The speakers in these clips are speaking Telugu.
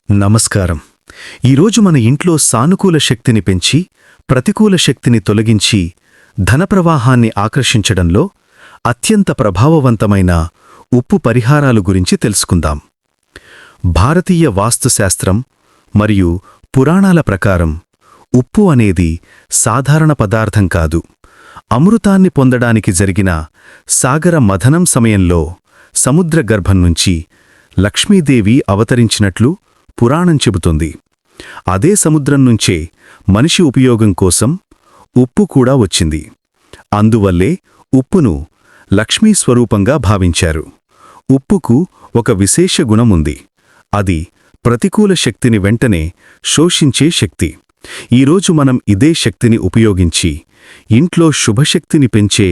నమస్కారం. ఈరోజు మన ఇంట్లో సానుకూల శక్తిని పెంచి ప్రతికూల శక్తిని తొలగించి ధన ప్రవాహాన్ని ఆకర్షించడంలో అత్యంత ప్రభావవంతమైన ఉప్పు పరిహారాలు గురించి తెలుసుకుందాం. భారతీయ వాస్తుశాస్త్రం మరియు పురాణాల ప్రకారం ఉప్పు అనేది సాధారణ పదార్థం కాదు. అమృతాన్ని పొందడానికి జరిగిన సాగర మథనం సమయంలో సముద్ర గర్భం నుంచి లక్ష్మీదేవి అవతరించినట్లు పురాణం చెబుతుంది. అదే సముద్రం నుంచే మనిషి ఉపయోగం కోసం ఉప్పు కూడా వచ్చింది. అందువల్లే ఉప్పును లక్ష్మీ స్వరూపంగా భావించారు. ఉప్పుకు ఒక విశేష గుణముంది. అది ప్రతికూల శక్తిని వెంటనే శోషించే శక్తి. ఈరోజు మనం ఇదే శక్తిని ఉపయోగించి ఇంట్లో శుభశక్తిని పెంచే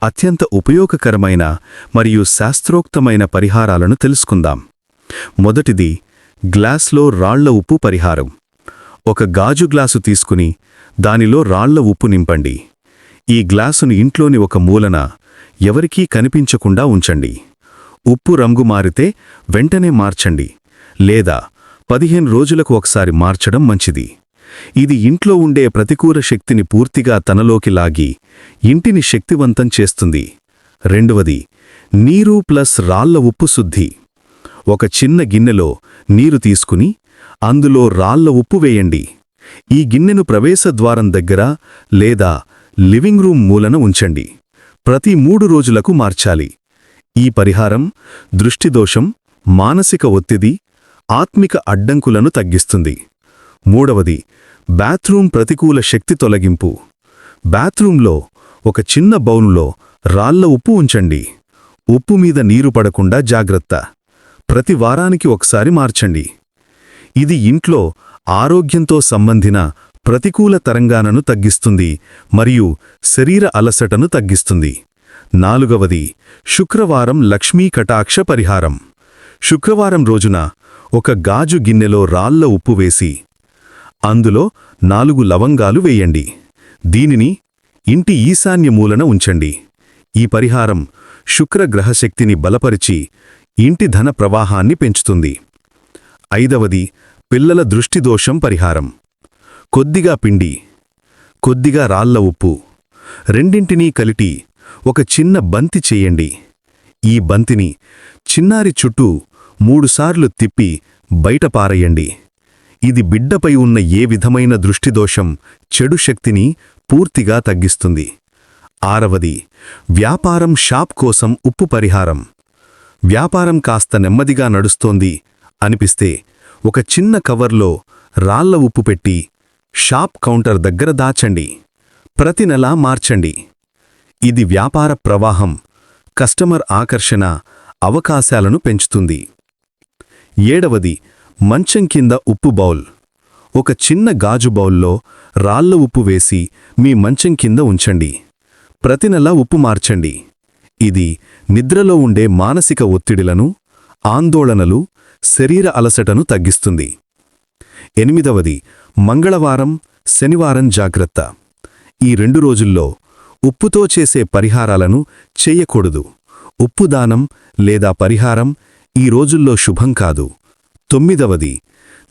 అత్యంత ఉపయోగకరమైన మరియు శాస్త్రోక్తమైన పరిహారాలను తెలుసుకుందాం. మొదటిది గ్లాస్లో రాళ్ల ఉప్పు పరిహారం. ఒక గాజు గ్లాసు తీసుకుని దానిలో రాళ్ల ఉప్పు నింపండి. ఈ గ్లాసును ఇంట్లోని ఒక మూలన ఎవరికీ కనిపించకుండా ఉంచండి. ఉప్పు రంగు మారితే వెంటనే మార్చండి, లేదా 15 రోజులకు ఒకసారి మార్చడం మంచిది. ఇది ఇంట్లో ఉండే ప్రతికూల శక్తిని పూర్తిగా తనలోకి లాగి ఇంటిని శక్తివంతం చేస్తుంది. రెండవది నీరు ప్లస్ రాళ్ల ఉప్పు శుద్ధి. ఒక చిన్న గిన్నెలో నీరు తీసుకుని అందులో రాళ్ల ఉప్పు వేయండి. ఈ గిన్నెను ప్రవేశద్వారం దగ్గర లేదా లివింగ్ రూమ్ మూలన ఉంచండి. ప్రతి 3 రోజులకు మార్చాలి. ఈ పరిహారం దృష్టిదోషం, మానసిక ఒత్తిడి, ఆత్మిక అడ్డంకులను తగ్గిస్తుంది. మూడవది బాత్రూమ్ ప్రతికూల శక్తి తొలగింపు. బాత్రూంలో ఒక చిన్న బౌలులో రాళ్ల ఉప్పు ఉంచండి. ఉప్పు మీద నీరు పడకుండా జాగ్రత్త. ప్రతి వారానికి ఒకసారి మార్చండి. ఇది ఇంట్లో ఆరోగ్యంతో సంబంధిన ప్రతికూల తరంగాలను తగ్గిస్తుంది మరియు శరీర అలసటను తగ్గిస్తుంది. నాలుగవది శుక్రవారం లక్ష్మీ కటాక్ష పరిహారం. శుక్రవారం రోజున ఒక గాజు గిన్నెలో రాళ్ల ఉప్పు వేసి అందులో 4 లవంగాలు వేయండి. దీనిని ఇంటి ఈశాన్య మూలన ఉంచండి. ఈ పరిహారం శుక్రగ్రహశక్తిని బలపరిచి ఇంటి ధన ప్రవాహాన్ని పెంచుతుంది. ఐదవది పిల్లల దృష్టిదోషం పరిహారం. కొద్దిగా పిండి, కొద్దిగా రాళ్ల ఉప్పు రెండింటినీ కలిపి ఒక చిన్న బంతి చేయండి. ఈ బంతిని చిన్నారి చుట్టూ 3 సార్లు తిప్పి బయట పారేయండి. ఇది బిడ్డపై ఉన్న ఏ విధమైన దృష్టిదోషం, చెడు శక్తిని పూర్తిగా తగ్గిస్తుంది. ఆరవది వ్యాపారం షాప్ కోసం ఉప్పు పరిహారం. వ్యాపారం కాస్త నెమ్మదిగా నడుస్తోంది అనిపిస్తే ఒక చిన్న కవర్లో రాళ్ల ఉప్పు పెట్టి షాప్ కౌంటర్ దగ్గర దాచండి. ప్రతి నెలా మార్చండి. ఇది వ్యాపార ప్రవాహం, కస్టమర్ ఆకర్షణ, అవకాశాలను పెంచుతుంది. ఏడవది మంచం కింద ఉప్పు బౌల్. ఒక చిన్న గాజు బౌల్లో రాళ్ల ఉప్పు వేసి మీ మంచం కింద ఉంచండి. ప్రతి నెలా ఉప్పు మార్చండి. ఇది నిద్రలో ఉండే మానసిక ఒత్తిడిలను, ఆందోళనలు, శరీర అలసటను తగ్గిస్తుంది. ఎనిమిదవది మంగళవారం, శనివారం జాగ్రత్త. ఈ 2 రోజుల్లో ఉప్పుతో చేసే పరిహారాలను చెయ్యకూడదు. ఉప్పు దానం లేదా పరిహారం ఈ రోజుల్లో శుభం కాదు. తొమ్మిదవది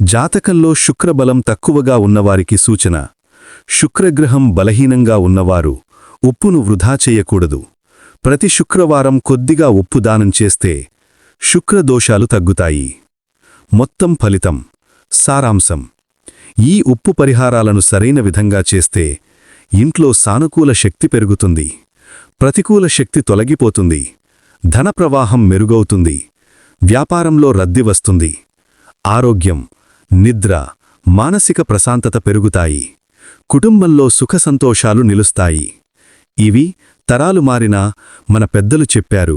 జాతకంలో శుక్రబలం తక్కువగా ఉన్నవారికి సూచన. శుక్రగ్రహం బలహీనంగా ఉన్నవారు ఉప్పును వృధా చేయకూడదు. ప్రతి శుక్రవారం కొద్దిగా ఉప్పు దానం చేస్తే శుక్రదోషాలు తగ్గుతాయి. మొత్తం ఫలితం, సారాంశం: ఈ ఉప్పు పరిహారాలను సరైన విధంగా చేస్తే ఇంట్లో సానుకూల శక్తి పెరుగుతుంది, ప్రతికూల శక్తి తొలగిపోతుంది, ధన ప్రవాహం మెరుగవుతుంది, వ్యాపారంలో రద్దీ వస్తుంది, ఆరోగ్యం, నిద్ర, మానసిక ప్రశాంతత పెరుగుతాయి, కుటుంబంలో సుఖసంతోషాలు నిలుస్తాయి. ఇవి తరాలు మారినా మన పెద్దలు చెప్పారు.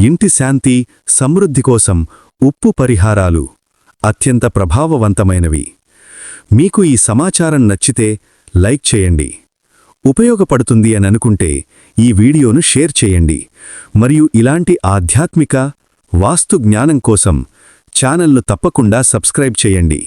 ఇంటి శాంతి, సమృద్ధి కోసం ఉప్పు పరిహారాలు అత్యంత ప్రభావవంతమైనవి. మీకు ఈ సమాచారం నచ్చితే లైక్ చేయండి. ఉపయోగపడుతుంది అని అనుకుంటే ఈ వీడియోను షేర్ చేయండి. మరియు ఇలాంటి ఆధ్యాత్మిక, వాస్తు జ్ఞానం కోసం ఛానల్ను తప్పకుండా సబ్స్క్రైబ్ చేయండి.